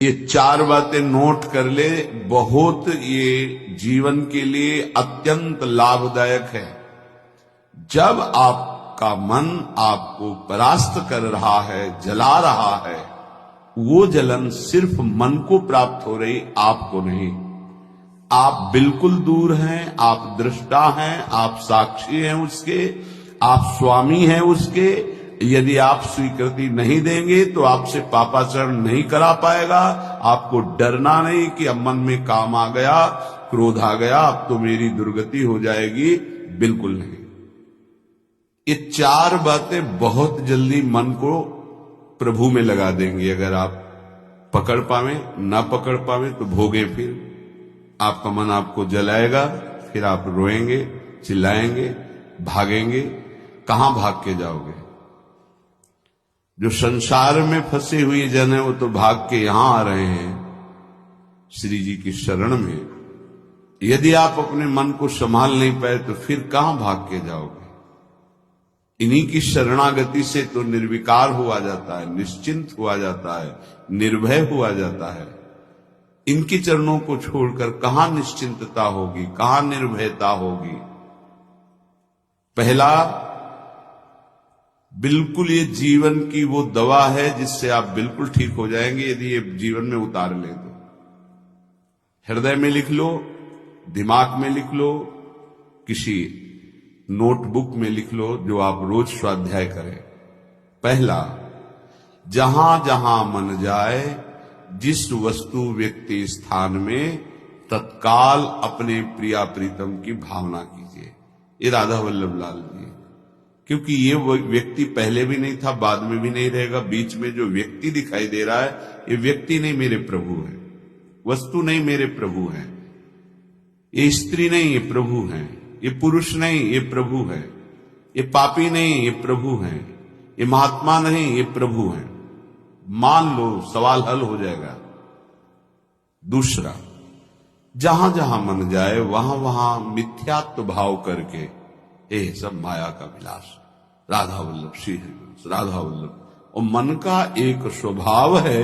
ये चार बातें नोट कर ले, बहुत ये जीवन के लिए अत्यंत लाभदायक है। जब आपका मन आपको परास्त कर रहा है, जला रहा है, वो जलन सिर्फ मन को प्राप्त हो रही, आपको नहीं। आप बिल्कुल दूर हैं, आप दृष्टा हैं, आप साक्षी हैं उसके, आप स्वामी हैं उसके। यदि आप स्वीकृति नहीं देंगे तो आपसे पापाचरण नहीं करा पाएगा। आपको डरना नहीं कि अब मन में काम आ गया, क्रोध आ गया, अब तो मेरी दुर्गति हो जाएगी, बिल्कुल नहीं। ये चार बातें बहुत जल्दी मन को प्रभु में लगा देंगी। अगर आप पकड़ पावे, ना पकड़ पावे तो भोगे। फिर आपका मन आपको जलाएगा, फिर आप रोएंगे, चिल्लाएंगे, भागेंगे। कहां भाग के जाओगे? जो संसार में फंसे हुए जन है वो तो भाग के यहां आ रहे हैं श्री जी की शरण में। यदि आप अपने मन को संभाल नहीं पाए तो फिर कहां भाग के जाओगे? इन्हीं की शरणागति से तो निर्विकार हुआ जाता है, निश्चिंत हुआ जाता है, निर्भय हुआ जाता है। इनके चरणों को छोड़कर कहां निश्चिंतता होगी, कहां निर्भयता होगी? पहला, बिल्कुल ये जीवन की वो दवा है जिससे आप बिल्कुल ठीक हो जाएंगे यदि ये जीवन में उतार ले तो। हृदय में लिख लो, दिमाग में लिख लो, किसी नोटबुक में लिख लो, जो आप रोज स्वाध्याय करें। पहला, जहां जहां मन जाए, जिस वस्तु व्यक्ति स्थान में, तत्काल अपने प्रिया प्रीतम की भावना कीजिए। ये राधा वल्लभ लाल जी, क्योंकि ये व्यक्ति पहले भी नहीं था, बाद में भी नहीं रहेगा। बीच में जो व्यक्ति दिखाई दे रहा है, ये व्यक्ति नहीं, मेरे प्रभु है। वस्तु नहीं, मेरे प्रभु है। ये स्त्री नहीं, ये प्रभु है। ये पुरुष नहीं, ये प्रभु है। ये पापी नहीं, ये प्रभु है। ये महात्मा नहीं, ये प्रभु है। मान लो, सवाल हल हो जाएगा। दूसरा, जहां जहां मन जाए वहां वहां मिथ्यात्व भाव करके, ए सब माया का विलास, राधा वल्लभ श्री राधा वल्लभ। और मन का एक स्वभाव है,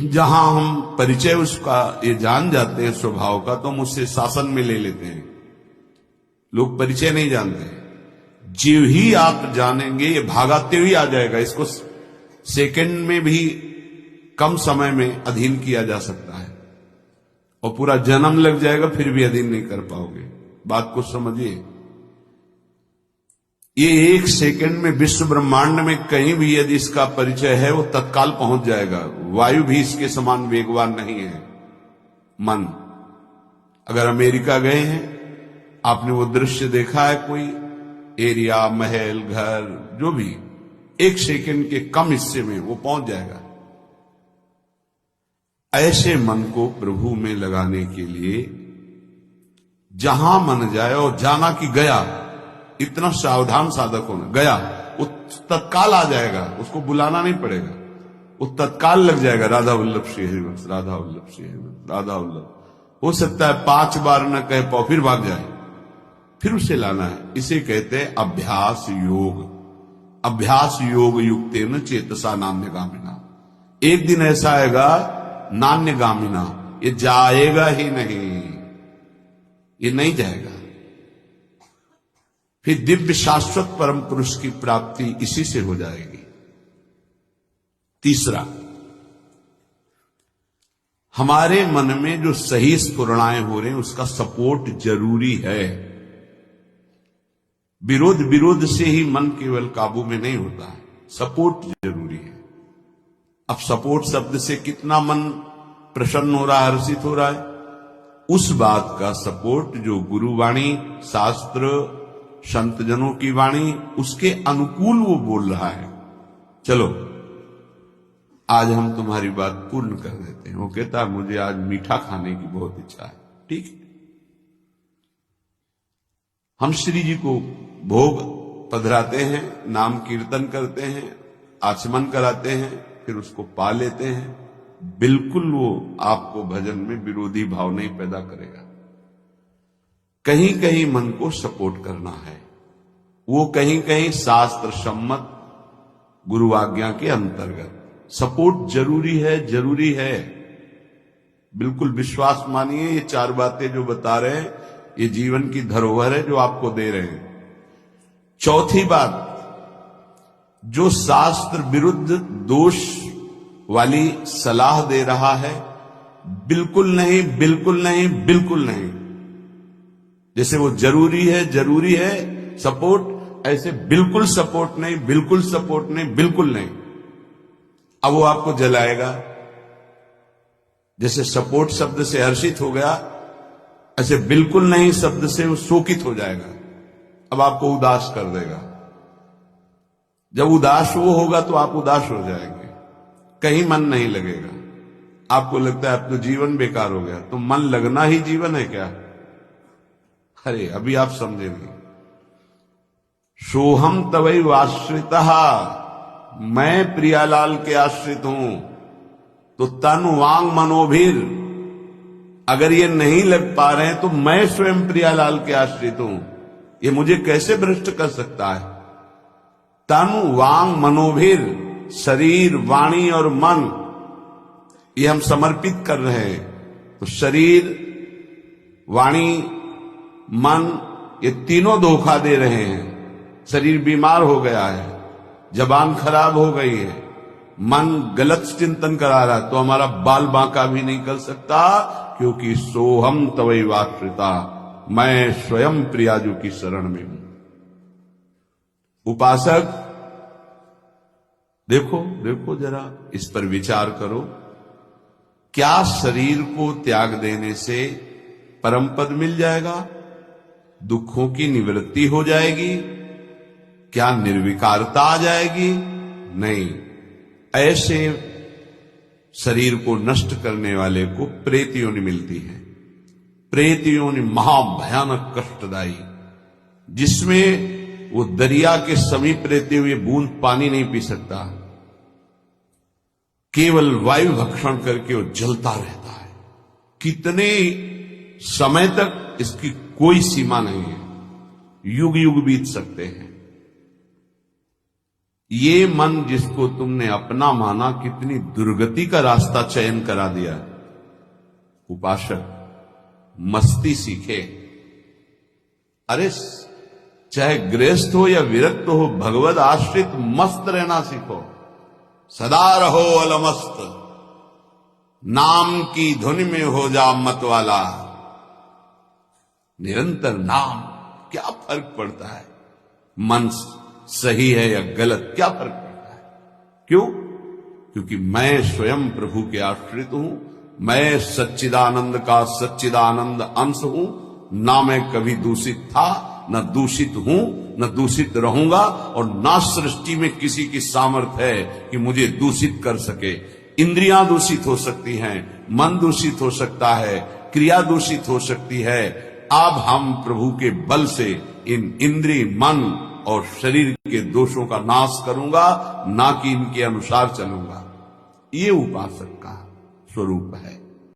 जहां हम परिचय उसका ये जान जाते हैं स्वभाव का, तो हम उससे शासन में ले लेते हैं। लोग परिचय नहीं जानते। जीव ही आप जानेंगे, ये भागाते हुए आ जाएगा। इसको सेकंड में भी कम समय में अधीन किया जा सकता है, और पूरा जन्म लग जाएगा फिर भी अधीन नहीं कर पाओगे। बात को समझिए। ये एक सेकंड में विश्व ब्रह्मांड में कहीं भी यदि इसका परिचय है, वो तत्काल पहुंच जाएगा। वायु भी इसके समान वेगवान नहीं है मन। अगर अमेरिका गए हैं, आपने वो दृश्य देखा है, कोई एरिया, महल, घर, जो भी, एक सेकंड के कम हिस्से में वो पहुंच जाएगा। ऐसे मन को प्रभु में लगाने के लिए जहां मन जाए, और जाना कि गया, इतना सावधान साधक होना। गया, वो तत्काल आ जाएगा, उसको बुलाना नहीं पड़ेगा, वो तत्काल लग जाएगा। राधा वल्लभ श्री हरिवंश, राधा वल्लभ श्री हरिवंश, राधा वल्लभ। हो सकता है 5 बार न कह पाओ, फिर भाग जाए, फिर उसे लाना है। इसे कहते हैं अभ्यास योग। अभ्यास योग युक्तेन चेतसा नान्यगामिना। एक दिन ऐसा आएगा, नान्यगामिना, ये जाएगा ही नहीं, ये नहीं जाएगा। फिर दिव्य शाश्वत परम पुरुष की प्राप्ति इसी से हो जाएगी। तीसरा, हमारे मन में जो सही स्फुरणाएं हो रहे हैं, उसका सपोर्ट जरूरी है। विरोध से ही मन केवल काबू में नहीं होता है, सपोर्ट जरूरी है। अब सपोर्ट शब्द से कितना मन प्रसन्न हो रहा है, हर्षित हो रहा है, उस बात का सपोर्ट जो गुरुवाणी, शास्त्र, संत जनों की वाणी, उसके अनुकूल वो बोल रहा है। चलो आज हम तुम्हारी बात पूर्ण कर देते हैं। वो कहता है मुझे आज मीठा खाने की बहुत इच्छा है। ठीक है, हम श्री जी को भोग पधराते हैं, नाम कीर्तन करते हैं, आचमन कराते हैं, फिर उसको पा लेते हैं। बिल्कुल वो आपको भजन में विरोधी भाव नहीं पैदा करेगा। कहीं कहीं मन को सपोर्ट करना है, वो कहीं कहीं शास्त्र सम्मत गुरु आज्ञा के अंतर्गत। सपोर्ट जरूरी है, जरूरी है। बिल्कुल विश्वास मानिए, ये 4 बातें जो बता रहे हैं ये जीवन की धरोहर है जो आपको दे रहे हैं। चौथी बात, जो शास्त्र विरुद्ध दोष वाली सलाह दे रहा है, बिल्कुल नहीं, बिल्कुल नहीं, बिल्कुल नहीं। जैसे वो जरूरी है सपोर्ट, ऐसे बिल्कुल सपोर्ट नहीं, बिल्कुल सपोर्ट नहीं, बिल्कुल नहीं। अब वो आपको जलाएगा। जैसे सपोर्ट शब्द से हर्षित हो गया, ऐसे बिल्कुल नहीं शब्द से वो शोकित हो जाएगा। अब आपको उदास कर देगा। जब उदास वो होगा तो आप उदास हो जाएंगे, कहीं मन नहीं लगेगा। आपको लगता है अब तो जीवन बेकार हो गया। तो मन लगना ही जीवन है क्या? अरे अभी आप समझे नहीं। सोहम तवैव आश्रितः, मैं प्रियालाल के आश्रित हूं। तो तन वांग मनोभीर, अगर ये नहीं लग पा रहे हैं तो मैं स्वयं प्रियालाल के आश्रित हूं। ये मुझे कैसे भ्रष्ट कर सकता है? तन वांग मनोभीर, शरीर, वाणी और मन, ये हम समर्पित कर रहे हैं। तो शरीर, वाणी, मन, ये तीनों धोखा दे रहे हैं। शरीर बीमार हो गया है, जबान खराब हो गई है, मन गलत चिंतन करा रहा है, तो हमारा बाल बांका भी नहीं कर सकता, क्योंकि सोहम तवैवाश्रिता, मैं स्वयं प्रियाजू की शरण में हूं। उपासक देखो जरा, इस पर विचार करो। क्या शरीर को त्याग देने से परम पद मिल जाएगा? दुखों की निवृत्ति हो जाएगी? क्या निर्विकारता आ जाएगी? नहीं। ऐसे शरीर को नष्ट करने वाले को प्रेत योनि मिलती है। प्रेत योनि महाभयानक कष्टदायी, जिसमें वो दरिया के समीप रहते हुए बूंद पानी नहीं पी सकता, केवल वायु भक्षण करके वो जलता रहता है। कितने समय तक इसकी कोई सीमा नहीं है, युग युग बीत सकते हैं। ये मन जिसको तुमने अपना माना, कितनी दुर्गति का रास्ता चयन करा दिया। उपासक मस्ती सीखे। अरे चाहे गृहस्थ हो या विरक्त हो, भगवद आश्रित मस्त रहना सीखो। सदा रहो अलमस्त, नाम की धुन में हो जा मत वाला। निरंतर नाम, क्या फर्क पड़ता है मन सही है या गलत, क्या फर्क पड़ता है? क्यों? क्योंकि मैं स्वयं प्रभु के आश्रित हूं। मैं सच्चिदानंद का सच्चिदानंद अंश हूं। ना मैं कभी दूषित था, न दूषित हूं, न दूषित रहूंगा, और ना सृष्टि में किसी की सामर्थ्य है कि मुझे दूषित कर सके। इंद्रियां दूषित हो सकती हैं, मन दूषित हो सकता है, क्रिया दूषित हो सकती है। अब हम प्रभु के बल से इन इंद्रिय, मन और शरीर के दोषों का नाश करूंगा, ना कि इनके अनुसार चलूंगा। ये उपासक का स्वरूप है।